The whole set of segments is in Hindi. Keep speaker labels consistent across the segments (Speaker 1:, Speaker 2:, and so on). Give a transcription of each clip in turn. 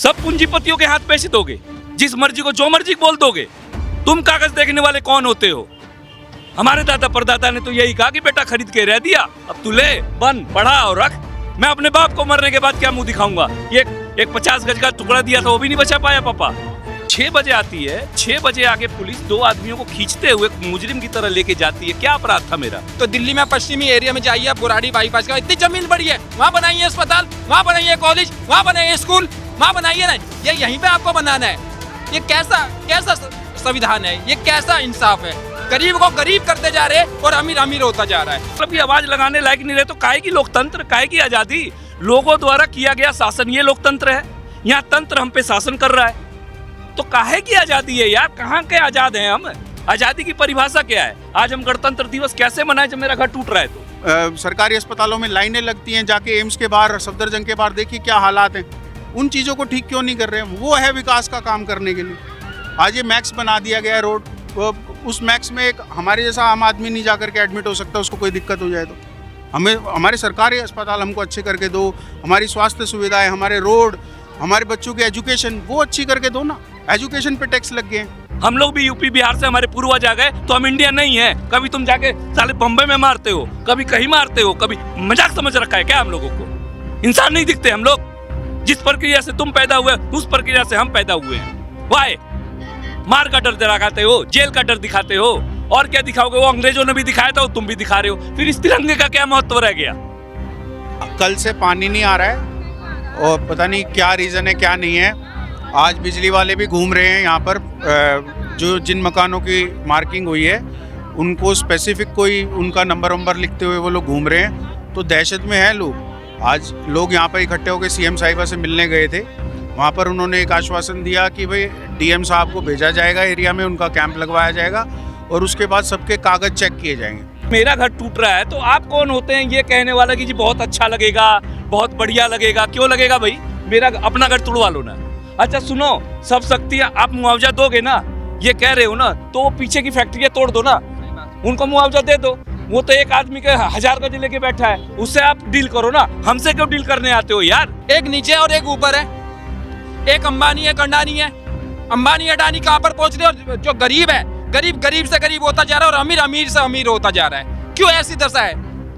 Speaker 1: सब पूंजीपतियों के हाथ पैसे दोगे, जिस मर्जी को जो मर्जी बोल दोगे। तुम कागज देखने वाले कौन होते हो? हमारे दादा परदादा ने तो यही कहा कि बेटा खरीद के रह दिया, अब तू ले, बन, बढ़ा और रख। मैं अपने बाप को मरने के बाद क्या मुंह दिखाऊंगा? एक 50 गज का टुकड़ा दिया था, वो भी नहीं बचा पाया पापा। 6 बजे आती है, 6 बजे आके पुलिस 2 आदमियों को खींचते हुए मुजरिम की तरह लेके जाती है। क्या अपराध था मेरा?
Speaker 2: तो दिल्ली में पश्चिमी एरिया में जाइए, बुराड़ी बाईपास का इतनी जमीन पड़ी है, वहाँ बनाइए अस्पताल, वहाँ बनाइए कॉलेज, वहाँ बनाइए स्कूल, वहाँ बनाइए ना। ये यहीं पे आपको बनाना है। ये कैसा संविधान है? ये कैसा इंसाफ है? गरीब को गरीब करते जा रहे और अमीर अमीर होता जा रहा है।
Speaker 1: मतलब आवाज लगाने लायक नहीं रहे तो काहे की लोकतंत्र, काहे की आजादी? लोगों द्वारा किया गया शासन ये लोकतंत्र है? यहाँ तंत्र हम पे शासन कर रहा है, तो काहे की आजादी है यार? कहाँ के आजाद हैं हम? आजादी की परिभाषा क्या है? आज हम गणतंत्र दिवस कैसे मनाएं जब मेरा घर टूट रहा है? तो
Speaker 3: सरकारी अस्पतालों में लाइनें लगती हैं, जाके एम्स के बाहर, सफदरजंग के बाहर देखिए क्या हालात हैं। उन चीज़ों को ठीक क्यों नहीं कर रहे हैं? वो है विकास का काम करने के लिए। आज ये मैक्स बना दिया गया है रोड, उस मैक्स में एक हमारे जैसा आम आदमी नहीं जा करके एडमिट हो सकता, उसको कोई दिक्कत हो जाए तो। हमें हमारे सरकारी अस्पताल हमको अच्छे करके दो, हमारी स्वास्थ्य सुविधाएं, हमारे रोड, हमारे बच्चों की एजुकेशन वो अच्छी करके दो ना। एजुकेशन पे टैक्स लग गए हैं।
Speaker 1: हम लोग भी यूपी बिहार से हमारे पूर्वज आ गए तो हम इंडिया नहीं है। कभी तुम जाके साले बम्बई में मारते हो, कभी कहीं मारते हो, कभी मजाक समझ रखा है क्या हम लोगों को? इंसान नहीं दिखते हम लोग? जिस प्रक्रिया से तुम पैदा हुए उस प्रक्रिया से हम पैदा हुए हैं। वाई मार का डर दिखाते हो, जेल का डर दिखाते हो, और क्या दिखाओगे? वो अंग्रेजों ने भी दिखाया था, तुम भी दिखा रहे हो। फिर इस तिरंगे का क्या महत्व रह गया?
Speaker 3: कल से पानी नहीं आ रहा है और पता नहीं क्या रीज़न है क्या नहीं है। आज बिजली वाले भी घूम रहे हैं यहाँ पर, जो जिन मकानों की मार्किंग हुई है उनको स्पेसिफिक कोई उनका नंबर लिखते हुए वो लोग घूम रहे हैं। तो दहशत में है लोग। आज लोग यहाँ पर इकट्ठे होकर सीएम साहिबा से मिलने गए थे। वहाँ पर उन्होंने एक आश्वासन दिया कि भाई डीएम साहब को भेजा जाएगा एरिया में, उनका कैंप लगवाया जाएगा और उसके बाद सबके कागज चेक किए जाएंगे।
Speaker 1: मेरा घर टूट रहा है तो आप कौन होते हैं ये कहने वाला कि जी बहुत अच्छा लगेगा, बहुत बढ़िया लगेगा? क्यों लगेगा भाई? मेरा अपना घर तुड़वा लो ना। अच्छा सुनो, सब शक्तियाँ आप मुआवजा दोगे ना, ये कह रहे हो ना, तो वो पीछे की फैक्ट्रियाँ तोड़ दो ना, उनको मुआवजा दे दो। वो तो एक आदमी के 1000 गज लेके बैठा है, उससे आप डील करो ना। हमसे क्यों डील करने आते हो यार?
Speaker 2: एक नीचे और एक ऊपर है, एक अंबानी है, अडानी है। अंबानी अडानी कहाँ पर पहुंच रहे और जो गरीब है, गरीब से गरीब होता जा रहा है और अमीर अमीर से अमीर होता जा रहा है। क्यों ऐसी दशा है?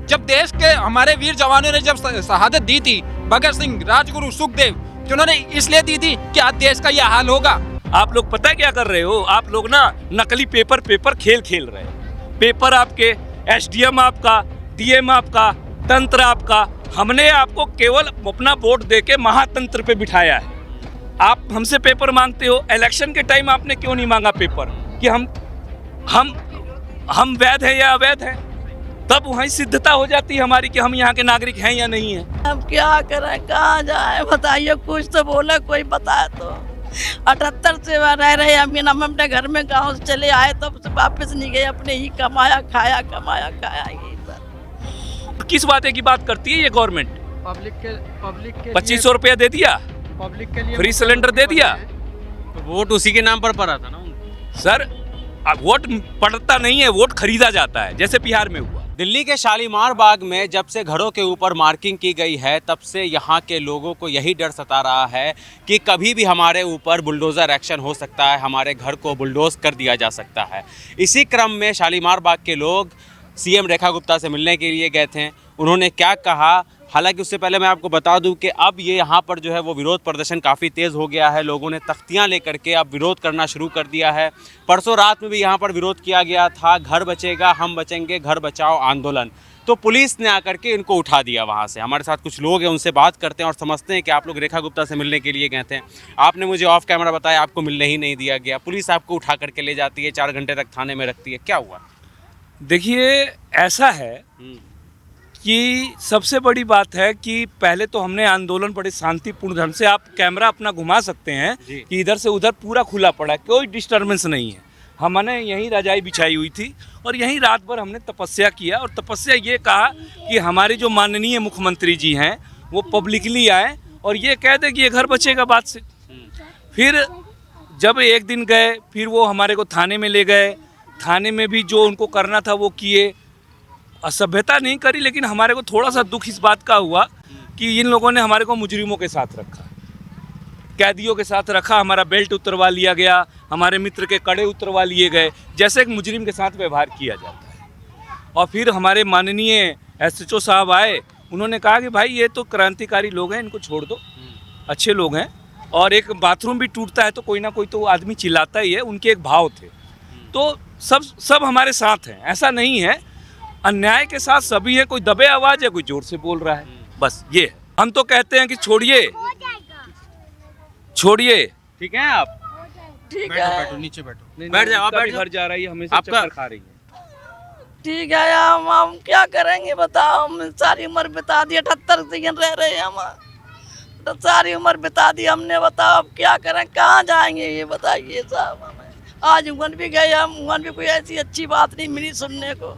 Speaker 2: जब देश के हमारे वीर जवानों ने जब शहादत दी थी, भगत सिंह, राजगुरु, सुखदेव, जिन्होंने इसलिए दी थी कि आज देश का यह हाल होगा।
Speaker 1: आप लोग पता है क्या कर रहे हो? आप लोग ना नकली पेपर खेल रहे हैं। पेपर आपके, एसडीएम आपका, डीएम आपका, तंत्र आपका। हमने आपको केवल अपना वोट देके महातंत्र पे बिठाया है। आप हमसे पेपर मांगते हो। इलेक्शन के टाइम आपने क्यों नहीं मांगा पेपर कि हम वैध है या अवैध है? तब वहीं सिद्धता हो जाती है हमारी कि हम यहाँ के नागरिक हैं या नहीं हैं।
Speaker 4: अब क्या करें, कहाँ जाए बताइए? कुछ तो बोला, कोई बताए तो। 78 से रह रहे अमीन, हम अपने घर में गाँव से चले आए तब से वापस नहीं गए। अपने ही कमाया खाया यही सर।
Speaker 1: किस बात की बात करती है ये गवर्नमेंट?
Speaker 5: पब्लिक के
Speaker 1: 2500 रुपया दे दिया,
Speaker 5: पब्लिक के लिए
Speaker 1: फ्री सिलेंडर दे दिया।
Speaker 5: तो वोट उसी के नाम पर पड़ा था ना
Speaker 1: सर, अब वोट पड़ता नहीं है, वोट खरीदा जाता है, जैसे बिहार में हुआ।
Speaker 6: दिल्ली के शालीमार बाग में जब से घरों के ऊपर मार्किंग की गई है तब से यहाँ के लोगों को यही डर सता रहा है कि कभी भी हमारे ऊपर बुलडोज़र एक्शन हो सकता है, हमारे घर को बुलडोज़ कर दिया जा सकता है। इसी क्रम में शालीमार बाग के लोग सीएम रेखा गुप्ता से मिलने के लिए गए थे। उन्होंने क्या कहा, हालांकि उससे पहले मैं आपको बता दूं कि अब ये यहाँ पर जो है वो विरोध प्रदर्शन काफ़ी तेज़ हो गया है। लोगों ने तख्तियाँ लेकर के अब विरोध करना शुरू कर दिया है। परसों रात में भी यहाँ पर विरोध किया गया था, घर बचेगा हम बचेंगे, घर बचाओ आंदोलन। तो पुलिस ने आकर के इनको उठा दिया वहाँ से। हमारे साथ कुछ लोग हैं, उनसे बात करते हैं और समझते हैं कि आप लोग रेखा गुप्ता से मिलने के लिए गए थे। आपने मुझे ऑफ कैमरा बताया आपको मिलने ही नहीं दिया गया, पुलिस आपको उठा करके ले जाती है, 4 घंटे तक थाने में रखती है, क्या हुआ?
Speaker 1: देखिए, ऐसा है कि सबसे बड़ी बात है कि पहले तो हमने आंदोलन बड़े शांतिपूर्ण ढंग से, आप कैमरा अपना घुमा सकते हैं कि इधर से उधर पूरा खुला पड़ा है, कोई डिस्टर्बेंस नहीं है। हमने यहीं रजाई बिछाई हुई थी और यहीं रात भर हमने तपस्या किया और तपस्या ये कहा कि हमारे जो माननीय मुख्यमंत्री जी हैं वो पब्लिकली आए और ये कह दे कि ये घर बचेगा बात से। फिर जब एक दिन गए, फिर वो हमारे को थाने में ले गए। थाने में भी जो उनको करना था वो किए, असभ्यता नहीं करी, लेकिन हमारे को थोड़ा सा दुख इस बात का हुआ कि इन लोगों ने हमारे को मुजरिमों के साथ रखा। कैदियों के साथ रखा, हमारा बेल्ट उतरवा लिया गया, हमारे मित्र के कड़े उतरवा लिए गए, जैसे एक मुजरिम के साथ व्यवहार किया जाता है। और फिर हमारे माननीय SHO साहब आए, उन्होंने कहा कि भाई ये तो क्रांतिकारी लोग हैं, इनको छोड़ दो, अच्छे लोग हैं, और एक बाथरूम भी टूटता है तो कोई ना कोई तो आदमी चिल्लाता ही है, उनके एक भाव थे। तो सब हमारे साथ हैं, ऐसा नहीं है, अन्याय के साथ सभी हैं, कोई दबे आवाज़ है, कोई जोर से बोल रहा है, बस ये है। हम तो कहते हैं कि छोड़िए,
Speaker 6: ठीक है आप
Speaker 4: ठीक
Speaker 3: बैठो
Speaker 4: है,
Speaker 3: बैठो नीचे बैठो।
Speaker 6: बैठ जाओ, आप
Speaker 1: आपका
Speaker 6: बैठ
Speaker 1: भी
Speaker 6: जाओ।
Speaker 1: घर जा रही है, हमेशा
Speaker 6: आपका-
Speaker 1: चक्कर खा रही है।
Speaker 4: ठीक है, हम क्या करेंगे बताओ, हम सारी उम्र बिता दी, 78 दिन रह रहे हैं हम, तो सारी उम्र बिता दी हमने, बताओ अब क्या करें, कहाँ जाएंगे ये बताइए साहब हमें। आज उमन भी गए हम, उमन भी कोई ऐसी अच्छी बात नहीं मिली सुनने को,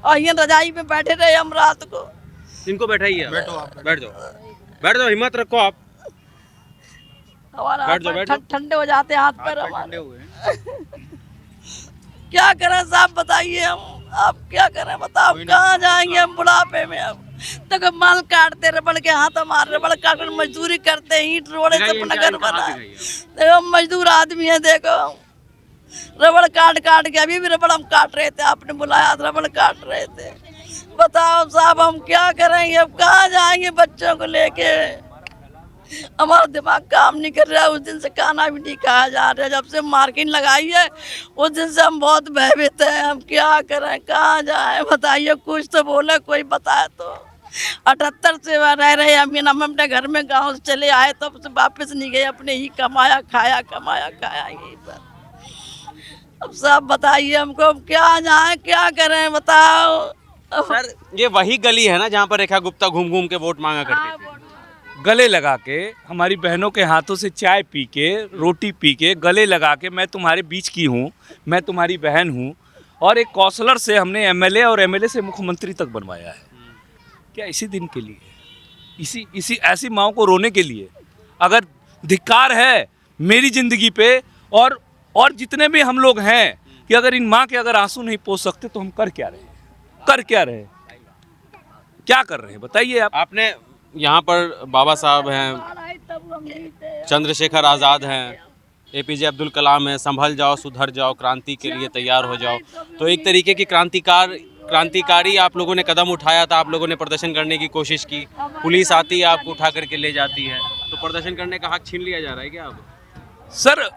Speaker 4: और ये रजाई में बैठे रहे हम रात को।
Speaker 6: इनको बैठाइए,
Speaker 3: बैठो आप,
Speaker 6: बैठ जाओ, हिम्मत रखो आप।
Speaker 4: हमारा
Speaker 6: बैठ जाओ,
Speaker 4: हाथ
Speaker 6: बैठ
Speaker 4: पैर ठंडे हो जाते हैं, हाथ पैर
Speaker 3: ठंडे
Speaker 4: हमारे।
Speaker 3: हुए हैं।
Speaker 4: क्या करें साहब बताइए, हम आप क्या करें बताओ,
Speaker 3: कोई ना,
Speaker 4: कहाँ जाएंगे हम बुढ़ापे में अब। तो माल काटते रबड़ के हाथ, हमारे रबड़ काट कर मजदूरी करते हैं, ईंट रोड़े से अपना घर बना। देखो मजदूर आदमी है, देखो रबड़ काट काट के, अभी भी रबड़ हम काट रहे थे, आपने बुलाया रबड़ काट रहे थे। बताओ साहब हम क्या करेंगे, अब कहाँ जाएंगे बच्चों को लेके, हमारा दिमाग काम नहीं कर रहा है। उस दिन से खाना भी नहीं खाया जा रहा है, जब से मार्किंग लगाई है उस दिन से हम बहुत भयभीत हैं। हम क्या करें, कहाँ जाएं बताइए, कुछ तो बोले, कोई बताए तो। 78 से रह रहे हम अपने घर में, गांव से चले आए तब से वापस नहीं गए, अपने ही कमाया खाया यहीं पर। अब सब बताइए हमको, अब क्या जाएं, क्या करें बताओ।
Speaker 6: सर ये वही गली है ना जहाँ पर रेखा गुप्ता घूम घूम के वोट मांगा करती थी?
Speaker 1: गले लगा के, हमारी बहनों के हाथों से चाय पी के, रोटी पी के, गले लगा के, मैं तुम्हारे बीच की हूँ, मैं तुम्हारी बहन हूँ, और एक काउंसलर से हमने MLA और MLA से मुख्यमंत्री तक बनवाया है। क्या इसी दिन के लिए, इसी ऐसी माओ को रोने के लिए? अगर धिक्कार है मेरी ज़िंदगी पे और जितने भी हम लोग हैं, कि अगर इन माँ के अगर आंसू नहीं पोंछ सकते तो हम कर क्या रहे क्या कर रहे हैं बताइए आप।
Speaker 6: आपने यहाँ पर बाबा साहब हैं, चंद्रशेखर आज़ाद हैं, APJ अब्दुल कलाम है, संभल जाओ, सुधर जाओ, क्रांति के लिए तैयार हो जाओ। तो एक तरीके की क्रांतिकारी आप लोगों ने कदम उठाया था, आप लोगों ने प्रदर्शन करने की कोशिश की, पुलिस आती है आपको उठा करके ले जाती है, तो प्रदर्शन करने का हक छीन लिया जा रहा है क्या अब?
Speaker 1: सर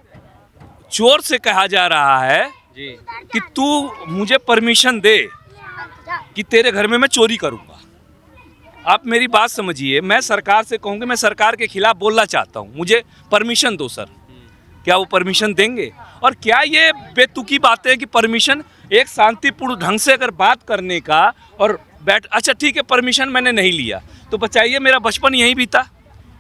Speaker 1: जोर से कहा जा रहा है
Speaker 6: जी
Speaker 1: कि तू मुझे परमिशन दे कि तेरे घर में मैं चोरी करूंगा। आप मेरी बात समझिए, मैं सरकार से कहूँगा, मैं सरकार के खिलाफ बोलना चाहता हूँ, मुझे परमिशन दो सर। क्या वो परमिशन देंगे? और क्या ये बेतुकी बातें हैं कि परमिशन, एक शांतिपूर्ण ढंग से अगर बात करने का और अच्छा ठीक है परमिशन मैंने नहीं लिया तो बचाइए, मेरा बचपन यहीं बीता,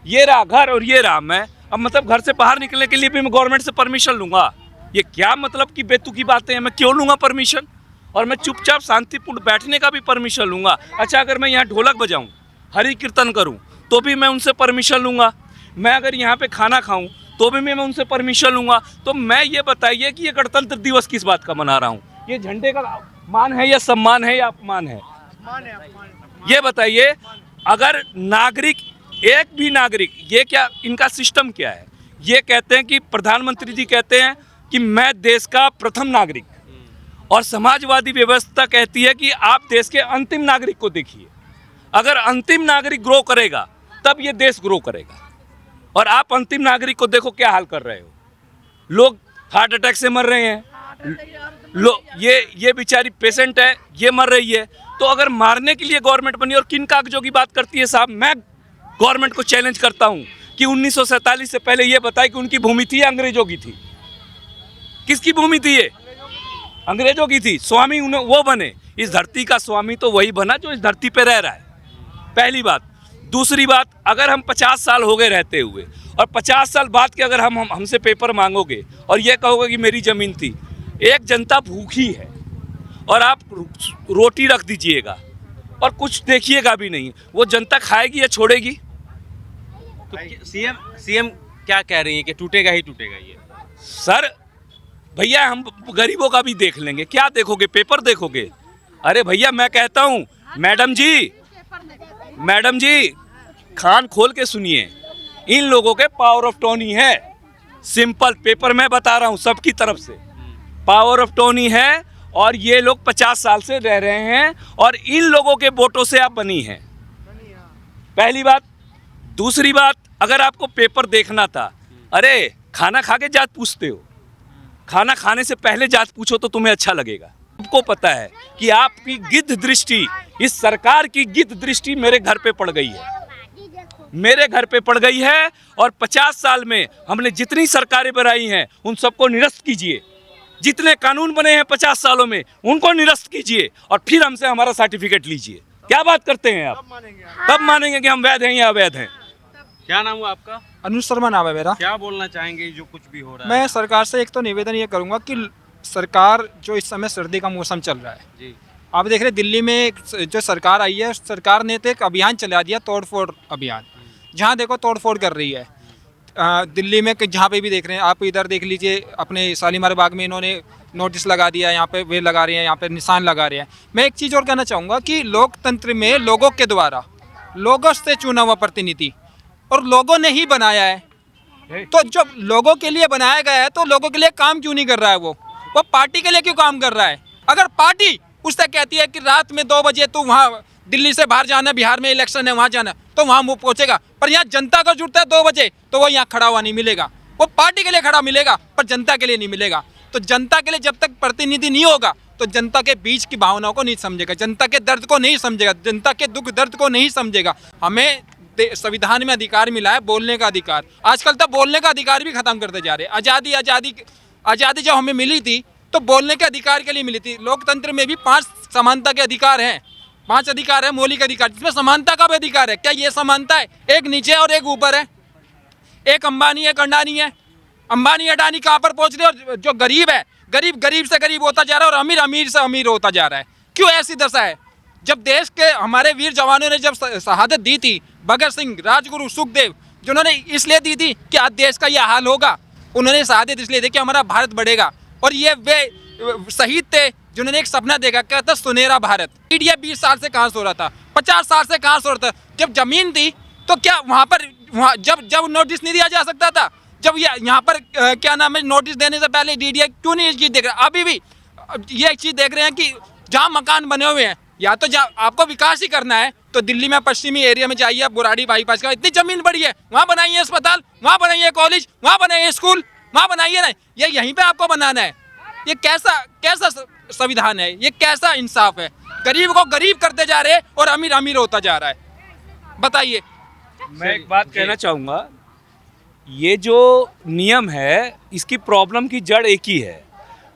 Speaker 1: ये रहा घर और ये रहा मैं, अब मतलब घर से बाहर निकलने के लिए भी मैं गवर्नमेंट से परमिशन लूँगा? ये क्या मतलब की बेतुकी बातें हैं? मैं क्यों लूँगा परमिशन? और मैं चुपचाप शांतिपूर्ण बैठने का भी परमिशन लूँगा। अच्छा अगर मैं यहाँ ढोलक बजाऊँ, हरि कीर्तन करूँ तो भी मैं उनसे परमिशन लूँगा। मैं अगर यहाँ पे खाना खाऊँ तो भी मैं उनसे परमिशन लूँगा। तो मैं ये बताइए कि ये गणतंत्र दिवस किस बात का मना रहा हूँ? ये झंडे का मान है या सम्मान है या अपमान है? ये बताइए। अगर नागरिक, एक भी नागरिक, ये क्या इनका सिस्टम क्या है? ये कहते हैं कि प्रधानमंत्री जी कहते हैं कि मैं देश का प्रथम नागरिक, और समाजवादी व्यवस्था कहती है कि आप देश के अंतिम नागरिक को देखिए। अगर अंतिम नागरिक ग्रो करेगा तब ये देश ग्रो करेगा, और आप अंतिम नागरिक को देखो क्या हाल कर रहे हो। लोग हार्ट अटैक से मर रहे हैं, लोग ये बेचारी पेशेंट है, ये मर रही है। तो अगर मारने के लिए गवर्नमेंट बनी, और किन कागजों की बात करती है साहब? मैं गवर्नमेंट को चैलेंज करता हूं कि 1947 से पहले ये बताए कि उनकी भूमि थी या अंग्रेजों की थी? किसकी भूमि थी ये? अंग्रेजों की थी। स्वामी उन्हें वो बने, इस धरती का स्वामी तो वही बना जो इस धरती पे रह रहा है, पहली बात। दूसरी बात, अगर हम 50 साल हो गए रहते हुए, और 50 साल बाद के अगर हमसे पेपर मांगोगे और ये कहोगे कि मेरी ज़मीन थी, एक जनता भूखी है और आप रोटी रख दीजिएगा और कुछ देखिएगा भी नहीं, वो जनता खाएगी या छोड़ेगी?
Speaker 6: तो सीएम क्या कह रही है कि टूटेगा ही टूटेगा ये?
Speaker 1: सर भैया हम गरीबों का भी देख लेंगे। क्या देखोगे? पेपर देखोगे? अरे भैया मैं कहता हूँ, मैडम जी कान खोल के सुनिए, इन लोगों के पावर ऑफ टर्नी है। सिंपल पेपर में बता रहा हूं सबकी तरफ से पावर ऑफ टर्नी है और ये लोग 50 साल से रह रहे हैं और इन लोगों के वोटों से आप बनी हैं। पहली बात। दूसरी बात, अगर आपको पेपर देखना था, अरे खाना खा के जात पूछते हो, खाना खाने से पहले जात पूछो तो तुम्हें अच्छा लगेगा। आपको पता है कि आपकी गिद्ध दृष्टि, इस सरकार की गिद्ध दृष्टि मेरे घर पे पड़ गई है, मेरे घर पे पड़ गई है। और 50 साल में हमने जितनी सरकारें बनाई हैं उन सबको निरस्त कीजिए, जितने कानून बने हैं 50 सालों में उनको निरस्त कीजिए और फिर हमसे हमारा सर्टिफिकेट लीजिए। क्या बात करते हैं आप? तब मानेंगे कि हम वैध हैं या अवैध हैं।
Speaker 6: क्या नाम हुआ आपका?
Speaker 5: अनुज शर्मा नाम है मेरा।
Speaker 6: क्या बोलना चाहेंगे जो कुछ भी हो रहा है?
Speaker 5: मैं सरकार से एक तो निवेदन ये करूंगा कि सरकार जो इस समय सर्दी का मौसम चल रहा है,
Speaker 6: जी
Speaker 5: आप देख रहे हैं दिल्ली में जो सरकार आई है, सरकार ने तो एक अभियान चला दिया, तोड़फोड़ अभियान, जहाँ देखो तोड़फोड़ कर रही है। दिल्ली में जहाँ पे भी देख रहे हैं आप, इधर देख लीजिए अपने शालीमार बाग में इन्होंने नोटिस लगा दिया, यहाँ पे वे लगा रहे हैं, यहाँ पे निशान लगा रहे हैं। मैं एक चीज़ और कहना चाहूँगा कि लोकतंत्र में लोगों के द्वारा, लोगों से चुना हुआ प्रतिनिधि और लोगों ने ही बनाया है, तो जब लोगों के लिए बनाया गया है तो लोगों के लिए काम क्यों नहीं कर रहा है? वो पार्टी के लिए क्यों काम कर रहा है? अगर पार्टी उससे कहती है कि रात में 2 बजे तू वहाँ दिल्ली से बाहर जाना, बिहार में इलेक्शन है वहाँ जाना, तो वहाँ मुँह पहुँचेगा। पर यहाँ जनता का जुटता है 2 बजे तो वो यहाँ खड़ा हुआ नहीं मिलेगा। वो पार्टी के लिए खड़ा मिलेगा पर जनता के लिए नहीं मिलेगा। तो जनता के लिए जब तक प्रतिनिधि नहीं होगा तो जनता के बीच की भावनाओं को नहीं समझेगा, जनता के दर्द को नहीं समझेगा, जनता के दुख दर्द को नहीं समझेगा। हमें संविधान में अधिकार मिला है बोलने का अधिकार, आजकल तो बोलने का अधिकार भी खत्म करते जा रहे हैं। आज़ादी जब हमें मिली थी तो बोलने के अधिकार के लिए मिली थी। लोकतंत्र में भी 5 समानता के अधिकार हैं, 5 अधिकार है मौलिक अधिकार, जिसमें समानता का भी अधिकार है। क्या ये समानता है? एक नीचे और एक ऊपर है, एक अंबानी एक अडानी है। अंबानी अडानी कहाँ पर पहुँच रहे हैं और जो गरीब है गरीब से गरीब होता जा रहा है और अमीर से अमीर होता जा रहा है। क्यों ऐसी दशा है? जब देश के हमारे वीर जवानों ने जब शहादत दी थी, भगत सिंह, राजगुरु, सुखदेव, जिन्होंने इसलिए दी थी कि आज देश का यह हाल होगा। उन्होंने शहादत इसलिए दी कि हमारा भारत बढ़ेगा। और ये वे शहीद थे जिन्होंने एक सपना देखा, क्या था? सुनहरा भारत। इंडिया 20 साल से कहाँ सो रहा था, 50 साल से कहाँ सो रहा था? जब जमीन थी तो क्या वहाँ जब नोटिस नहीं दिया जा सकता था? जब यहाँ पर क्या नाम है, नोटिस देने से पहले DDI क्यों नहीं ये चीज़ देख रहे? अभी भी ये एक चीज़ देख रहे हैं कि जहाँ मकान बने हुए हैं, या तो जहाँ आपको विकास ही करना है तो दिल्ली में पश्चिमी एरिया में जाइए आप, बुराड़ी बाईपास का इतनी जमीन पड़ी है, वहाँ बनाइए अस्पताल, वहाँ बनाइए कॉलेज, वहाँ बनाइए स्कूल, वहाँ बनाइए ना। ये यहीं पे आपको बनाना है। ये कैसा संविधान है? ये कैसा इंसाफ है? गरीब को गरीब करते जा रहे हैं और अमीर होता जा रहा है। बताइए।
Speaker 1: मैं एक बात कहना चाहूँगा, ये जो नियम है इसकी प्रॉब्लम की जड़ एक ही है,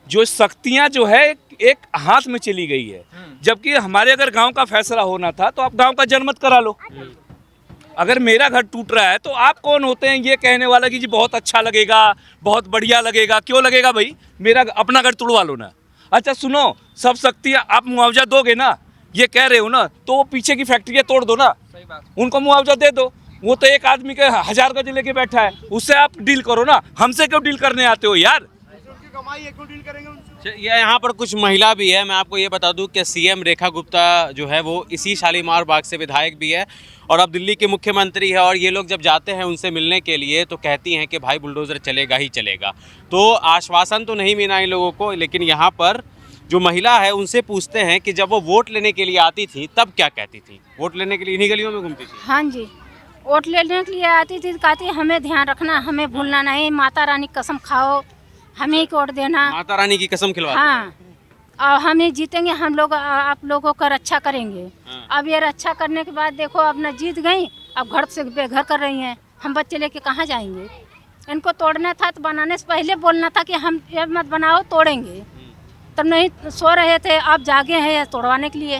Speaker 1: जो शक्तियाँ जो है एक हाथ में चली गई है। जबकि हमारे अगर गांव का फैसला होना था तो आप गांव का जनमत करा लो। अगर मेरा घर टूट रहा है तो आप कौन होते हैं ये कहने वाला कि जी बहुत अच्छा लगेगा, बहुत बढ़िया लगेगा? क्यों लगेगा भाई? मेरा अपना घर तुड़वा लो ना। अच्छा सुनो, सब शक्तियाँ आप मुआवजा दोगे ना, ये कह रहे हो ना, तो वो पीछे की फैक्ट्रियाँ तोड़ दो ना, उनको मुआवजा दे दो। वो तो एक आदमी के 1000 गज लेके बैठा है, उससे आप डील करो ना, हमसे क्यों डील करने आते हो यार?
Speaker 6: ये यहाँ पर कुछ महिला भी है। मैं आपको ये बता दूं कि CM रेखा गुप्ता जो है वो इसी शालीमार बाग से विधायक भी है और अब दिल्ली की मुख्यमंत्री है। और ये लोग जब जाते हैं उनसे मिलने के लिए तो कहती हैं कि भाई बुलडोज़र चलेगा ही चलेगा। तो आश्वासन तो नहीं मिला इन लोगों को, लेकिन यहाँ पर जो महिला है उनसे पूछते हैं कि जब वो वोट लेने के लिए आती थी तब क्या कहती थी? वोट लेने के लिए इन्हीं गलियों में घूमती थी?
Speaker 7: हाँ जी, वोट लेने के लिए आती थी, कहती हमें ध्यान रखना, हमें भूलना नहीं, माता रानी की कसम खाओ, हमें वोट देना।
Speaker 6: माता रानी की कसम खिलवा?
Speaker 7: हाँ, और हमें जीतेंगे, हम लोग आप लोगों का रक्षा करेंगे।
Speaker 6: हाँ।
Speaker 7: अब ये रक्षा करने के बाद देखो अब न जीत गई, अब घर से बेघर कर रही हैं। हम बच्चे लेके कहाँ जाएंगे? इनको तोड़ना था तो बनाने से पहले बोलना था कि हम ये मत बनाओ, तोड़ेंगे। तब नहीं सो रहे थे, अब जागे हैं तोड़वाने के लिए।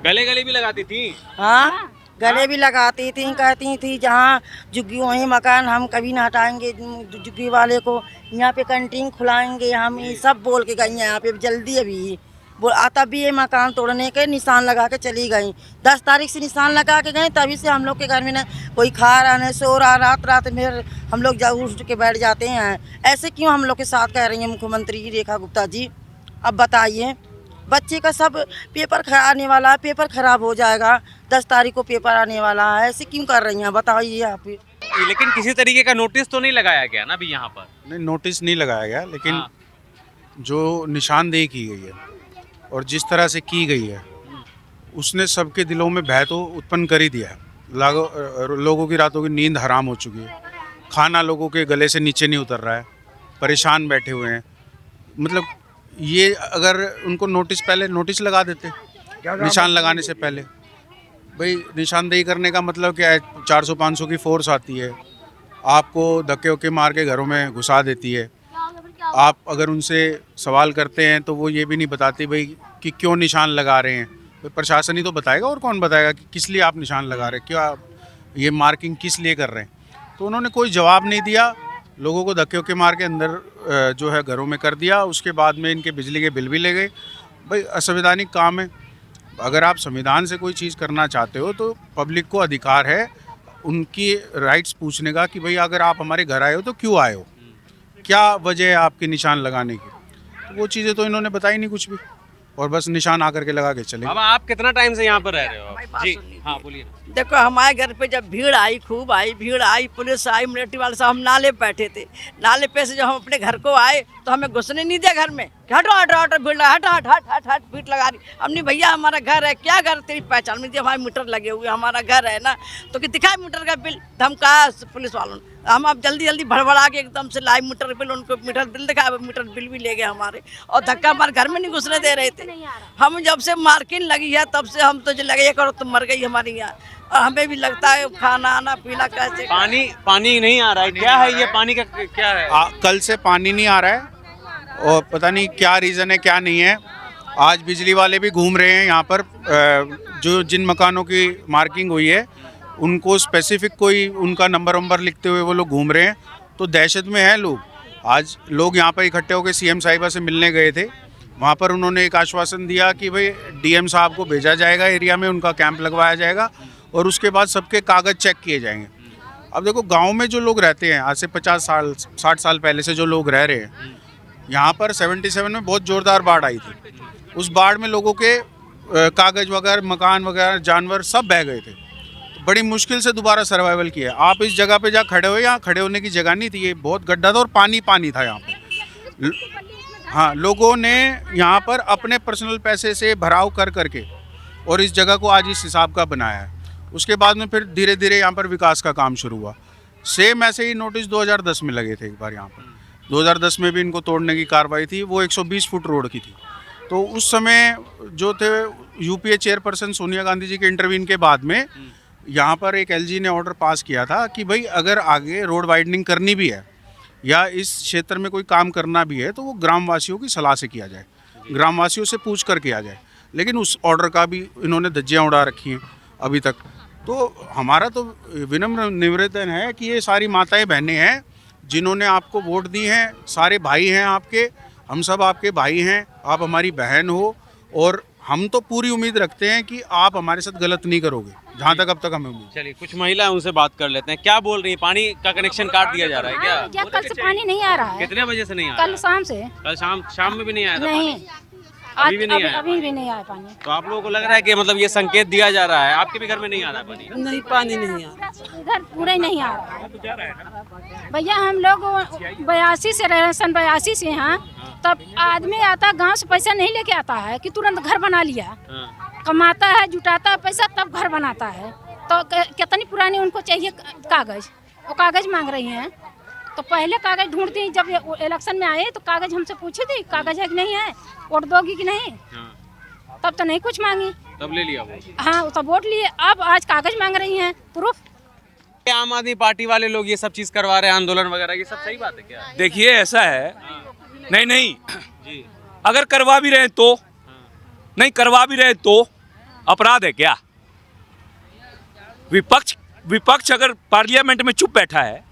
Speaker 6: गले भी लगाती थी?
Speaker 8: हाँ, गले भी लगाती थी, कहती थी जहाँ झुग्गी वहीं मकान, हम कभी ना हटाएंगे झुग्गी वाले को, यहाँ पे कैंटीन खुलाएंगे हम, ये सब बोल के गई हैं। यहाँ पे जल्दी अभी तब भी ये मकान तोड़ने के निशान लगा के चली गई। 10 तारीख से निशान लगा के गई, तभी से हम लोग के घर में न कोई खा रहा न सो रहा। रात में हम लोग उठ के बैठ जाते हैं। ऐसे क्यों हम लोग के साथ कह रही हैं मुख्यमंत्री रेखा गुप्ता जी? अब बताइए, बच्चे का सब पेपर आने वाला है, पेपर खराब हो जाएगा, 10 तारीख को पेपर आने वाला है, ऐसे क्यों कर रही हैं? बताइए आप।
Speaker 6: लेकिन किसी तरीके का नोटिस तो नहीं लगाया गया ना अभी यहाँ पर।
Speaker 3: नहीं, नोटिस नहीं लगाया गया, लेकिन
Speaker 6: हाँ।
Speaker 3: जो निशानदेही की गई है और जिस तरह से की गई है उसने सबके दिलों में भय तो उत्पन्न कर ही दिया है। लोगों की रातों की नींद हराम हो चुकी है, खाना लोगों के गले से नीचे नहीं उतर रहा है, परेशान बैठे हुए हैं। मतलब ये अगर उनको पहले नोटिस लगा देते निशान लगाने से पहले, भाई निशानदेही करने का मतलब क्या है, 400-500 की फोर्स आती है, आपको धक्के वक्के मार के घरों में घुसा देती है। आप अगर उनसे सवाल करते हैं तो वो ये भी नहीं बताते भाई कि क्यों निशान लगा रहे हैं। तो प्रशासन ही तो बताएगा, और कौन बताएगा कि किस लिए आप निशान लगा रहे हैं, क्यों आप ये मार्किंग किस लिए कर रहे हैं। तो उन्होंने कोई जवाब नहीं दिया, लोगों को धक्के वक्के मार के अंदर जो है घरों में कर दिया। उसके बाद में इनके बिजली के बिल भी ले गए। भाई असंवैधानिक काम है। अगर आप संविधान से कोई चीज़ करना चाहते हो तो पब्लिक को अधिकार है उनकी राइट्स पूछने का कि भाई अगर आप हमारे घर आए हो तो क्यों आए हो, क्या वजह है आपके निशान लगाने की। तो वो चीज़ें तो इन्होंने बताई नहीं कुछ भी, और बस निशान आकर के लगा के चले।
Speaker 6: अब आप कितना टाइम से यहाँ पर रह रहे हो
Speaker 4: हमारी
Speaker 6: आप?
Speaker 4: बात
Speaker 6: जी
Speaker 4: सुन लीजिए।
Speaker 6: हाँ बोलिए ना।
Speaker 4: देखो हमारे घर पे जब भीड़ आई, खूब आई, भीड़ आई, पुलिस आई, मिलिट्री वाले साहब, हम नाले पे बैठे थे। नाले पे से जब हम अपने घर को आए तो हमें घुसने नहीं दिया घर में। हटो हटो हटो, भीड़ लगा, हट हट हट हट हट, भीड़ लगा रही। हमने भैया हमारा घर है, क्या घर, तेरी पहचान में दिया, हमारे मीटर लगे हुए, हमारा घर है ना। तो कि दिखाए मीटर का बिल, धमका पुलिस वालों ने। हम अब जल्दी जल्दी भड़बड़ा के एकदम से लाए मीटर बिल, उनको मीटर बिल दिखाया, मीटर बिल भी ले गए हमारे, और धक्का हमारे घर में नहीं घुसने दे रहे थे। हम जब से मार्किंग लगी है तब से हम तो जो लगे करो तुम मर गई हमारी यहाँ, और हमें भी लगता है खाना आना पीना कैसे।
Speaker 6: पानी नहीं आ रहा है, क्या है ये पानी का क्या है?
Speaker 3: कल से पानी नहीं आ रहा है और पता नहीं क्या रीज़न है क्या नहीं है। आज बिजली वाले भी घूम रहे हैं यहाँ पर, जो जिन मकानों की मार्किंग हुई है उनको स्पेसिफिक कोई उनका नंबर लिखते हुए वो लोग घूम रहे हैं। तो दहशत में है लोग। आज लोग यहाँ पर इकट्ठे होकर सीएम साहिबा से मिलने गए थे। वहाँ पर उन्होंने एक आश्वासन दिया कि भाई डीएम साहब को भेजा जाएगा एरिया में, उनका कैंप लगवाया जाएगा और उसके बाद सबके कागज़ चेक किए जाएंगे। अब देखो गांव में जो लोग रहते हैं, आज से 50 साल 60 साल पहले से जो लोग रह रहे हैं यहाँ पर, 77 में बहुत ज़ोरदार बाढ़ आई थी। उस बाढ़ में लोगों के कागज़ वगैरह, मकान वगैरह, जानवर सब बह गए थे। तो बड़ी मुश्किल से दोबारा सर्वाइवल किया। आप इस जगह पे जहाँ खड़े हो, यहाँ खड़े होने की जगह नहीं थी, ये बहुत गड्ढा था और पानी पानी था यहाँ पर। हाँ, लोगों ने यहाँ पर अपने पर्सनल पैसे से भराव कर करके और इस जगह को आज इस हिसाब का बनाया है। उसके बाद में फिर धीरे धीरे यहाँ पर विकास का काम शुरू हुआ। सेम ऐसे ही नोटिस 2010 में लगे थे एक बार यहाँ पर। 2010 में भी इनको तोड़ने की कार्रवाई थी, वो 120 फुट रोड की थी। तो उस समय जो थे यूपीए चेयरपर्सन सोनिया गांधी जी के इंटरवीन के बाद में यहाँ पर एक एलजी ने ऑर्डर पास किया था कि भाई अगर आगे रोड वाइडनिंग करनी भी है या इस क्षेत्र में कोई काम करना भी है तो वो ग्रामवासियों की सलाह से किया जाए, ग्रामवासियों से पूछ कर किया जाए। लेकिन उस ऑर्डर का भी इन्होंने धज्जियाँ उड़ा रखी हैं अभी तक। तो हमारा तो विनम्र निवेदन है कि ये सारी माताएं बहनें हैं जिन्होंने आपको वोट दी हैं, सारे भाई हैं आपके, हम सब आपके भाई हैं, आप हमारी बहन हो, और हम तो पूरी उम्मीद रखते हैं कि आप हमारे साथ गलत नहीं करोगे, जहाँ तक अब तक हमें उम्मीद।
Speaker 6: चलिए कुछ महिलाएं उनसे बात कर लेते हैं। क्या बोल रही है? पानी का कनेक्शन काट दिया जा रहा है क्या?
Speaker 7: कल से पानी नहीं आ रहा है।
Speaker 6: कितने बजे से नहीं आ रहा?
Speaker 7: कल शाम से।
Speaker 6: कल शाम में भी नहीं आया था
Speaker 7: नहीं,
Speaker 6: पानी? अभी भी नहीं आया?
Speaker 7: अभी भी नहीं आया पानी।
Speaker 6: तो आप लोगों को लग रहा है कि मतलब ये संकेत दिया जा रहा है आपके भी घर में नहीं आ रहा पानी?
Speaker 4: नहीं, पानी नहीं आ रहा,
Speaker 7: इधर पूरा ही नहीं आ रहा है भैया। हम लोग 82 से रहे, सन 82 से यहाँ। तब आदमी आता गांव से, पैसा नहीं लेके आता है कि तुरंत घर बना लिया। कमाता है, जुटाता है पैसा, तब घर बनाता है। तो कितनी पुरानी उनको चाहिए कागज, वो कागज मांग रही हैं। तो पहले कागज ढूंढती, जब इलेक्शन में आए तो कागज हमसे पूछी थी कागज है कि नहीं है, वोट दोगी कि नहीं। तब तो नहीं कुछ मांगी,
Speaker 6: तब ले लिया वो।
Speaker 7: हाँ तब वोट लिए। अब आज कागज मांग रही हैं, प्रूफ।
Speaker 6: आम आदमी पार्टी वाले लोग ये सब चीज करवा रहे हैं, आंदोलन वगैरह, ये सब सही बात है क्या?
Speaker 1: देखिए ऐसा है, नहीं
Speaker 6: जी,
Speaker 1: अगर करवा भी रहे तो नहीं, करवा भी रहे तो अपराध है क्या? विपक्ष अगर पार्लियामेंट में चुप बैठा है,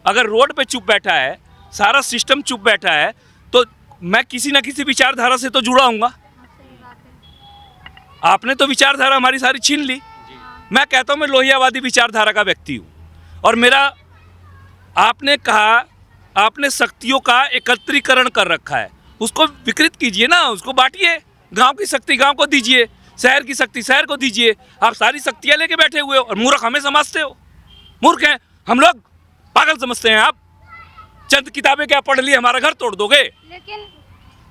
Speaker 1: अगर रोड पे चुप बैठा है, सारा सिस्टम चुप बैठा है, तो मैं किसी ना किसी विचारधारा से तो जुड़ा हूँगा। आपने तो विचारधारा हमारी सारी छीन ली। मैं कहता हूँ मैं लोहियावादी विचारधारा का व्यक्ति हूँ, और मेरा, आपने कहा आपने शक्तियों का एकत्रीकरण कर रखा है, उसको विकृत कीजिए ना, उसको बांटिए। गांव की शक्ति गांव को दीजिए, शहर की शक्ति शहर को दीजिए। आप सारी शक्तियाँ लेके बैठे हुए हो और मूर्ख हमें समझते हो। मूर्ख हैं हम लोग पागल समझते हैं आप? चंद किताबें क्या पढ़ ली हमारा घर तोड़ दोगे?
Speaker 7: लेकिन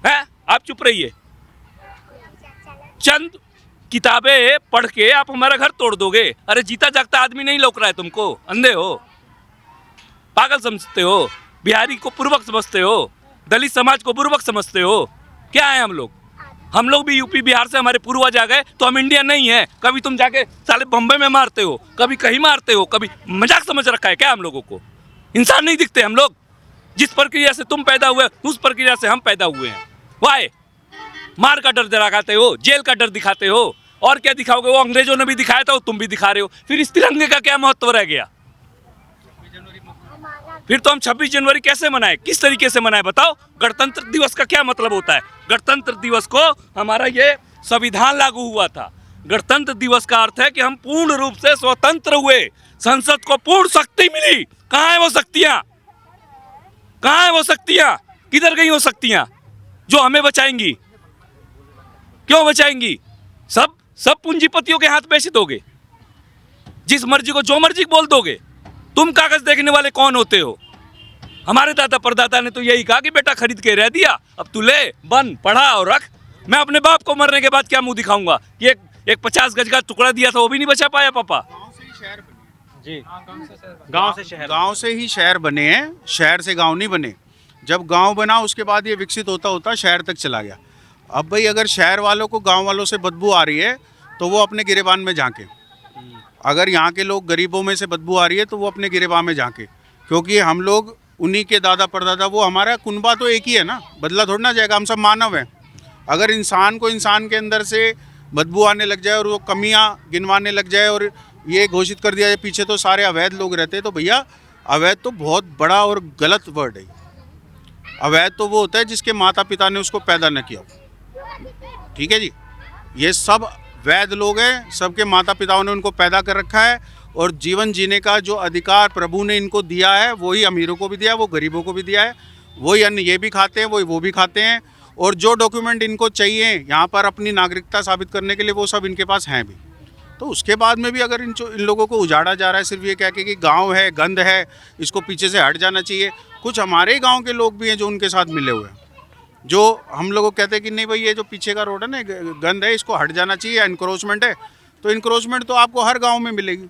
Speaker 1: हैं? आप चुप रहिए। चंद किताबें पढ़ के आप हमारा घर तोड़ दोगे? अरे जीता जागता आदमी नहीं लौक रहा है तुमको? अंधे हो? पागल समझते हो? बिहारी को पूर्वक समझते हो? दलित समाज को पूर्वक समझते हो? क्या है हम लोग? हम लोग भी यूपी बिहार से हमारे पूर्वज आ गए तो हम इंडियन नहीं है। कभी तुम जाके साले बम्बई में मारते हो, कभी कहीं मारते हो, कभी मजाक समझ रखा है क्या हम लोगों को? इंसान नहीं दिखते हम लोग? जिस प्रक्रिया से तुम पैदा हुए उस प्रक्रिया से हम पैदा हुए हैं। वाई मार का डर दिखाते हो, जेल का डर दिखाते हो, और क्या दिखाओगे? वो अंग्रेजों ने भी दिखाया था, वो तुम भी दिखा रहे हो। फिर इस तिरंगे का क्या महत्व रह गया? फिर तो हम 26 जनवरी कैसे मनाएं? किस तरीके से मनाएं बताओ? गणतंत्र दिवस का क्या मतलब होता है? गणतंत्र दिवस को हमारा ये संविधान लागू हुआ था। गणतंत्र दिवस का अर्थ है कि हम पूर्ण रूप से स्वतंत्र हुए, संसद को पूर्ण शक्ति मिली। कहाँ है वो शक्तियां? कहाँ है वो शक्तियां? किधर गई वो शक्तियां जो हमें बचाएंगी? क्यों बचाएंगी? सब पूंजीपतियों के हाथ बेच दोगे, जिस मर्जी को जो मर्जी बोल दोगे। तुम कागज देखने वाले कौन होते हो? हमारे दादा परदादा ने तो यही कहा कि बेटा खरीद के रह दिया, अब तू ले, बन, पढ़ा और रख। मैं अपने बाप को मरने के बाद क्या मुंह दिखाऊंगा कि एक 50 गज का टुकड़ा दिया था वो भी नहीं बचा पाया पापा?
Speaker 6: जी, गांव से शहर,
Speaker 3: गांव से ही शहर बने हैं, शहर से गांव नहीं बने। जब गांव बना उसके बाद ये विकसित होता होता शहर तक चला गया। अब भाई अगर शहर वालों को गांव वालों से बदबू आ रही है तो वो अपने गिरेबान में झांके। अगर यहाँ के लोग गरीबों में से बदबू आ रही है तो वो अपने गिरेबान में झांके, क्योंकि हम लोग उन्हीं के दादा परदादा, वो हमारा कुनबा तो एक ही है ना, बदला थोड़ा ना जाएगा, हम सब मानव हैं। अगर इंसान को इंसान के अंदर से बदबू आने लग जाए और वो कमियां गिनवाने लग जाए और ये घोषित कर दिया जाए पीछे तो सारे अवैध लोग रहते हैं, तो भैया अवैध तो बहुत बड़ा और गलत वर्ड है। अवैध तो वो होता है जिसके माता पिता ने उसको पैदा न किया। ठीक है जी, ये सब वैध लोग हैं, सबके माता पिताओं ने उनको पैदा कर रखा है और जीवन जीने का जो अधिकार प्रभु ने इनको दिया है वही अमीरों को भी दिया है, वो गरीबों को भी दिया है। वही अन्न ये भी खाते हैं, वही वो भी खाते हैं, और जो डॉक्यूमेंट इनको चाहिए यहाँ पर अपनी नागरिकता साबित करने के लिए वो सब इनके पास हैं भी। तो उसके बाद में भी अगर इन लोगों को उजाड़ा जा रहा है सिर्फ ये कह के कि गाँव है, गंद है, इसको पीछे से हट जाना चाहिए। कुछ हमारे गाँव के लोग भी हैं जो उनके साथ मिले हुए हैं, जो हम लोगों को कहते हैं कि नहीं भाई ये जो पीछे का रोड है ना गंद है, इसको हट जाना चाहिए, इंक्रोचमेंट है। तो इंक्रोचमेंट तो आपको हर गांव में मिलेगी।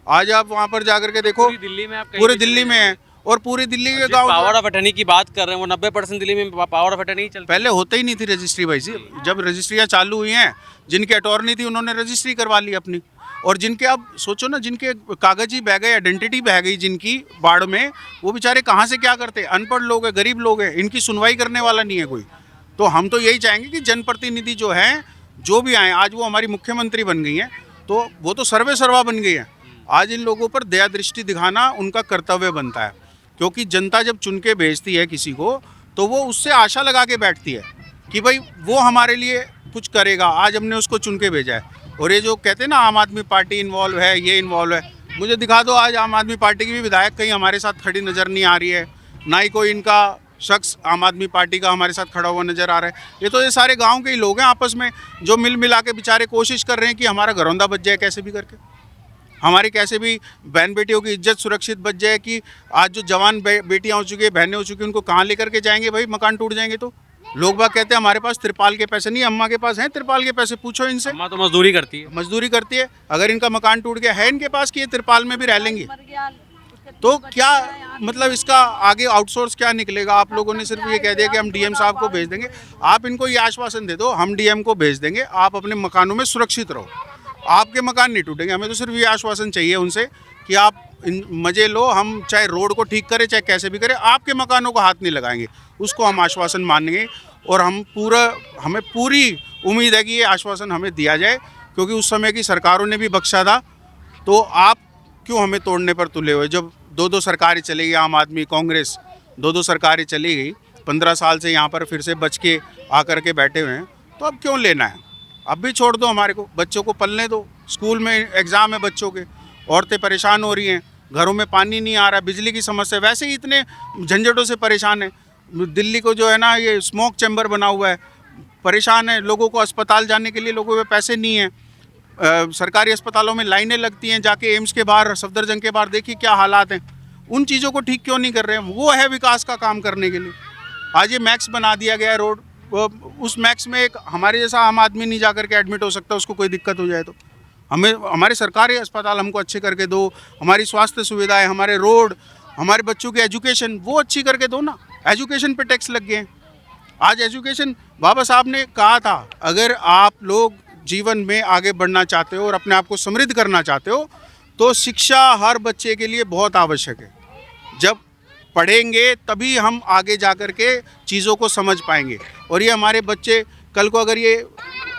Speaker 3: आज आप वहां पर जाकर के देखो,
Speaker 6: पूरी दिल्ली में, आप
Speaker 3: पूरे दिल्ली में है, और पूरी दिल्ली के गांव
Speaker 6: पावर ऑफ अटर्नी की बात कर रहे हैं, वो 90% दिल्ली में पावर ऑफ अटर्नी चलती।
Speaker 3: पहले होते ही नहीं थी रजिस्ट्री भाई जी। जब रजिस्ट्रियाँ चालू हुई हैं, जिनके अटॉर्नी थी उन्होंने रजिस्ट्री करवा ली अपनी, और जिनके अब सोचो ना, जिनके कागज ही बह गए, आइडेंटिटी बह गई जिनकी बाढ़ में, वो बेचारे कहाँ से क्या करते? अनपढ़ लोग हैं, गरीब लोग हैं, इनकी सुनवाई करने वाला नहीं है कोई। तो हम तो यही चाहेंगे कि जनप्रतिनिधि जो हैं, जो भी आए, आज वो हमारी मुख्यमंत्री बन गई हैं, तो वो तो सर्वे सर्वा बन गई हैं। आज इन लोगों पर दया दृष्टि दिखाना उनका कर्तव्य बनता है, क्योंकि जनता जब चुन के भेजती है किसी को तो वो उससे आशा लगा के बैठती है कि भाई वो हमारे लिए कुछ करेगा। आज हमने उसको चुन के भेजा है। और ये जो कहते हैं ना आम आदमी पार्टी इन्वॉल्व है, ये इन्वॉल्व है, मुझे दिखा दो आज आम आदमी पार्टी की भी विधायक कहीं हमारे साथ खड़ी नज़र नहीं आ रही है, ना ही कोई इनका शख्स आम आदमी पार्टी का हमारे साथ खड़ा हुआ नज़र आ रहा है। ये सारे गांव के ही लोग हैं आपस में, जो मिल मिला के बेचारे कोशिश कर रहे हैं कि हमारा घरौंदा बच जाए कैसे भी करके, हमारी कैसे भी बहन बेटियों की इज्जत सुरक्षित बच जाए। कि आज जो जवान बेटियां हो चुकी है, बहनें हो चुकी हैं, उनको कहाँ लेकर के जाएंगे भाई? मकान टूट जाएंगे तो। लोग बाग कहते हैं हमारे पास तिरपाल के पैसे नहीं, अम्मा के पास हैं तिरपाल के पैसे, पूछो इनसे।
Speaker 6: अम्मा तो मजदूरी करती है,
Speaker 3: मजदूरी करती है। अगर इनका मकान टूट गया है इनके पास कि ये तिरपाल में भी रह लेंगी, तो क्या मतलब इसका आगे आउटसोर्स क्या निकलेगा? आप लोगों ने सिर्फ ये कह दिया कि हम डीएम साहब को भेज देंगे। आप इनको ये आश्वासन दे दो, हम डीएम को भेज देंगे, आप अपने मकानों में सुरक्षित रहो, आपके मकान नहीं टूटेंगे। हमें तो सिर्फ ये आश्वासन चाहिए उनसे कि आप मजे लो, हम चाहे रोड को ठीक करें चाहे कैसे भी करें, आपके मकानों को हाथ नहीं लगाएंगे। उसको हम आश्वासन मानेंगे और हमें पूरी उम्मीद है कि ये आश्वासन हमें दिया जाए, क्योंकि उस समय की सरकारों ने भी बख्शा था। तो आप क्यों हमें तोड़ने पर तुले हुए? जब 2-2 सरकारें चली गई, आम आदमी कांग्रेस 2-2 सरकारें चली गई, 15 साल से यहाँ पर फिर से बच के आकर के बैठे हुए हैं, तो अब क्यों लेना है? अब भी छोड़ दो हमारे को, बच्चों को पलने दो। स्कूल में एग्ज़ाम है बच्चों के, औरतें परेशान हो रही हैं, घरों में पानी नहीं आ रहा, बिजली की समस्या, वैसे ही इतने झंझटों से परेशान है। दिल्ली को जो है ना ये स्मोक चैम्बर बना हुआ है, परेशान है, लोगों को अस्पताल जाने के लिए लोगों के पैसे नहीं हैं। सरकारी अस्पतालों में लाइनें लगती हैं, जाके एम्स के बाहर, सफदरजंग के बाहर देखिए क्या हालात हैं। उन चीज़ों को ठीक क्यों नहीं कर रहे हैं? वो है विकास का काम करने के लिए। आज ये मैक्स बना दिया गया है रोड, उस मैक्स में एक हमारे जैसा आम आदमी नहीं जा करके एडमिट हो सकता, उसको कोई दिक्कत हो जाए तो। हमें हमारे सरकारी अस्पताल हमको अच्छे करके दो, हमारी स्वास्थ्य सुविधाएं, हमारे रोड, हमारे बच्चों की एजुकेशन वो अच्छी करके दो ना। एजुकेशन पे टैक्स लग गए हैं। आज एजुकेशन, बाबा साहब ने कहा था, अगर आप लोग जीवन में आगे बढ़ना चाहते हो और अपने आप को समृद्ध करना चाहते हो तो शिक्षा हर बच्चे के लिए बहुत आवश्यक है। जब पढ़ेंगे तभी हम आगे जा कर के चीज़ों को समझ पाएंगे। और ये हमारे बच्चे कल को अगर ये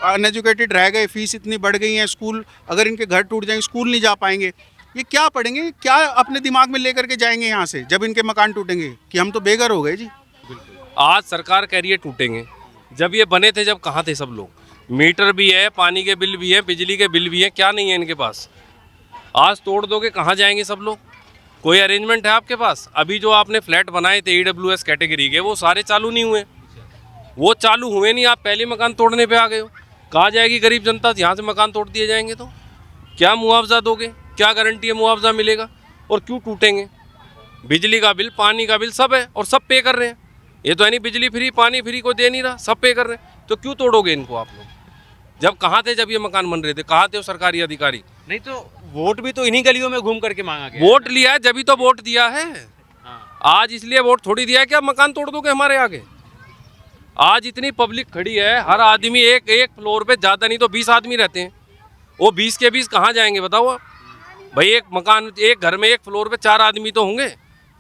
Speaker 3: अनएजुकेटेड रह गए, फीस इतनी बढ़ गई है, स्कूल अगर इनके घर टूट जाएंगे, स्कूल नहीं जा पाएंगे, ये क्या पढ़ेंगे, क्या अपने दिमाग में लेकर के जाएंगे यहाँ से जब इनके मकान टूटेंगे कि हम तो बेघर हो गए जी।
Speaker 9: आज सरकार कह रही है टूटेंगे, जब ये बने थे जब कहाँ थे सब लोग? मीटर भी है, पानी के बिल भी है, बिजली के बिल भी है, क्या नहीं है इनके पास? आज तोड़ दोगे कहाँ जाएंगे सब लोग? कोई अरेंजमेंट है आपके पास? अभी जो आपने फ्लैट बनाए थे EWS कैटेगरी के, वो सारे चालू नहीं हुए। वो चालू हुए नहीं, आप पहले मकान तोड़ने पे आ गए हो। कहाँ जाएगी गरीब जनता? यहाँ से मकान तोड़ दिए जाएंगे तो क्या मुआवजा दोगे? क्या गारंटी है मुआवजा मिलेगा? और क्यों टूटेंगे? बिजली का बिल, पानी का बिल सब है और सब पे कर रहे हैं। ये तो है नहीं बिजली फ्री, पानी फ्री को दे नहीं रहा, सब पे कर रहे हैं। तो क्यों तोड़ोगे इनको आप लोग? जब कहाँ थे जब ये मकान बन रहे थे? कहाँ थे वो सरकारी अधिकारी?
Speaker 6: नहीं तो वोट भी तो इन्हीं गलियों में घूम करके मांगा गया।
Speaker 9: वोट लिया है, जब ही तो वोट दिया है। आज इसलिए वोट थोड़ी दिया है कि आप मकान तोड़ दोगे हमारे आगे। आज इतनी पब्लिक खड़ी है, हर आदमी एक फ्लोर पे ज़्यादा नहीं तो 20 आदमी रहते हैं। वो 20 के 20 कहाँ जाएंगे बताओ आप? भाई एक मकान, एक घर में एक फ्लोर पे 4 आदमी तो होंगे,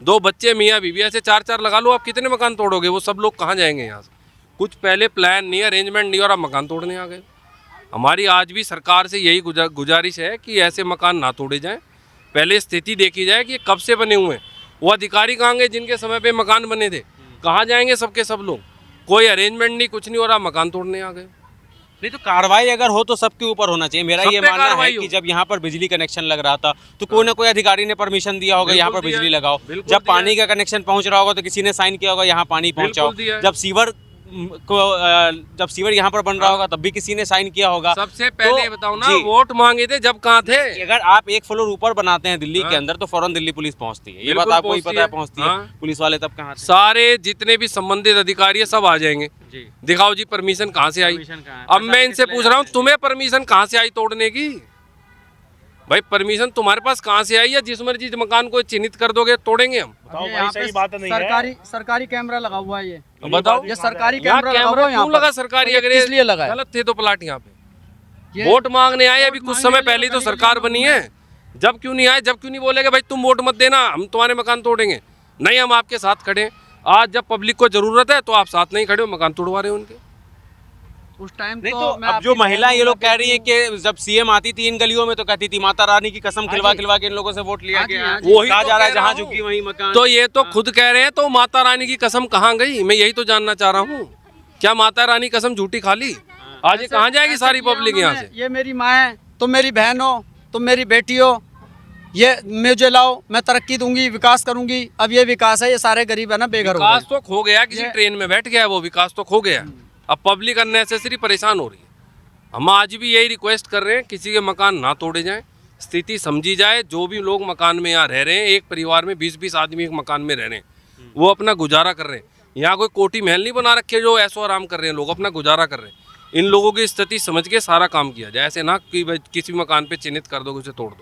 Speaker 9: 2 बच्चे, मियाँ बीवी, ऐसे 4-4 लगा लो। आप कितने मकान तोड़ोगे? वो सब लोग कहाँ जाएंगे यहाँ से? कुछ पहले प्लान नहीं, अरेंजमेंट नहीं, और आप मकान तोड़ने आ गए। हमारी आज भी सरकार से यही गुजारिश है कि ऐसे मकान ना तोड़े जाएं। पहले स्थिति देखी जाए कि ये कब से बने हुए हैं। वो अधिकारी कहाँ गए जिनके समय पे मकान बने थे? कहाँ जाएंगे सबके सब लोग? कोई अरेंजमेंट नहीं, कुछ नहीं, और आप मकान तोड़ने आ गए।
Speaker 6: नहीं तो कार्रवाई अगर हो तो सबके ऊपर होना चाहिए। मेरा
Speaker 9: सब
Speaker 6: ये
Speaker 9: पे
Speaker 6: मानना है
Speaker 9: कार्रवाई
Speaker 6: कि
Speaker 9: हो।
Speaker 6: जब यहाँ पर बिजली कनेक्शन लग रहा था तो कोई ना कोई अधिकारी ने परमिशन दिया होगा यहाँ पर
Speaker 9: बिल्कुल दिया
Speaker 6: बिजली
Speaker 9: है।
Speaker 6: लगाओ।
Speaker 9: बिल्कुल
Speaker 6: जब
Speaker 9: दिया
Speaker 6: पानी
Speaker 9: है।
Speaker 6: का कनेक्शन पहुँच रहा होगा तो किसी ने साइन किया होगा यहाँ पानी पहुँचाओ।
Speaker 9: बिल्कुल दिया है।
Speaker 6: जब सीवर जब सीवर यहाँ पर बन रहा होगा तब भी किसी ने साइन किया होगा।
Speaker 9: सबसे पहले
Speaker 6: तो-
Speaker 9: बताओ ना,
Speaker 6: जी।
Speaker 9: वोट मांगे थे जब कहाँ थे?
Speaker 6: अगर आप एक फ्लोर ऊपर बनाते हैं दिल्ली के अंदर तो फौरन दिल्ली पुलिस पहुँचती है। ये बात
Speaker 9: बिल्कुल
Speaker 6: आपको ही पता है, पहुँचती है।
Speaker 9: हाँ।
Speaker 6: पुलिस वाले तब कहाँ थे?
Speaker 9: सारे जितने भी संबंधित अधिकारी है सब आ जाएंगे।
Speaker 6: जी।
Speaker 9: दिखाओ जी परमिशन कहाँ से आई?
Speaker 6: परमिशन कहाँ है?
Speaker 9: अब मैं
Speaker 6: पैसा
Speaker 9: इनसे
Speaker 6: लेके
Speaker 9: पूछ
Speaker 6: चले
Speaker 9: रहा हूँ,
Speaker 6: जाते
Speaker 9: तुम्हें परमिशन कहाँ से आई तोड़ने की? भाई परमिशन तुम्हारे पास कहाँ से आई? या जिस मर्जी मकान को चिन्हित कर दोगे तोड़ेंगे हम?
Speaker 10: यहाँ पे सरकारी कैमरा लगा हुआ है। ये
Speaker 9: बताओ,
Speaker 10: ये सरकारी
Speaker 9: यहाँ
Speaker 10: कैमरा लगा
Speaker 9: कैमरा
Speaker 10: हुआ है।
Speaker 9: क्यों लगा सरकारी? अगर
Speaker 10: किस लिए लगा है?
Speaker 9: गलत थे तो प्लाट यहाँ पे
Speaker 10: ये
Speaker 9: वोट मांगने आए, अभी कुछ
Speaker 10: मांगने
Speaker 9: समय
Speaker 10: वाले
Speaker 9: पहले तो
Speaker 10: अधिकारी
Speaker 9: सरकार
Speaker 10: लोग
Speaker 9: बनी है। जब क्यों नहीं आए? जब क्यों नहीं बोलेगे भाई तुम वोट मत देना, हम तुम्हारे मकान तोड़ेंगे? नहीं, हम आपके साथ खड़े हैं। आज जब पब्लिक को जरूरत है तो आप साथ नहीं खड़े हो, मकान तोड़वा रहे हो उनके।
Speaker 10: उस टाइम
Speaker 6: नहीं
Speaker 10: तो
Speaker 6: तो
Speaker 10: मैं
Speaker 6: अब जो
Speaker 10: आपकी
Speaker 6: महिला ये
Speaker 10: बहन
Speaker 6: लोग कह रही हैं कि जब सीएम आती थी इन गलियों में तो कहती थी माता रानी की कसम खिलवा
Speaker 10: जी।
Speaker 6: खिलवा के इन लोगों से वोट लिया
Speaker 10: हाँ जी,
Speaker 6: गया।
Speaker 10: हाँ जी।
Speaker 9: वही
Speaker 6: कहा
Speaker 9: तो
Speaker 6: जा रहा है
Speaker 9: कह रहा
Speaker 6: जहाँ
Speaker 9: हूँ।
Speaker 6: झुकी वहीं मकान।
Speaker 9: तो ये तो खुद कह रहे हैं, तो माता रानी की कसम कहाँ गई? मैं यही तो जानना चाह रहा हूँ। क्या माता रानी कसम झूठी खा ली? आज ये कहाँ जाएगी सारी पब्लिक यहाँ से?
Speaker 10: ये मेरी माँ है, तुम मेरी बहन हो, तुम मेरी बेटी हो, ये मुझे लाओ, मैं तरक्की दूंगी, विकास करूंगी। अब ये विकास है, ये सारे गरीब है ना बेघर हो
Speaker 9: विकास
Speaker 10: गए।
Speaker 9: तो खो गया, किसी ट्रेन में बैठ गया, वो विकास तो खो गया। अब पब्लिक अननेसेसरी परेशान हो रही है। हम आज भी यही रिक्वेस्ट कर रहे हैं, किसी के मकान ना तोड़े जाएं, स्थिति समझी जाए। जो भी लोग मकान में यहाँ रह रहे हैं, एक परिवार में 20-20 आदमी एक मकान में रह रहे हैं, वो अपना गुजारा कर रहे हैं। यहाँ कोई कोठी महल नहीं बना रखे जो ऐसो आराम कर रहे हैं, लोग अपना गुजारा कर रहे हैं। इन लोगों की स्थिति समझ के सारा काम किया जाए। ऐसे ना कि किसी मकान पे चिन्हित कर दो, उसे तोड़ दो।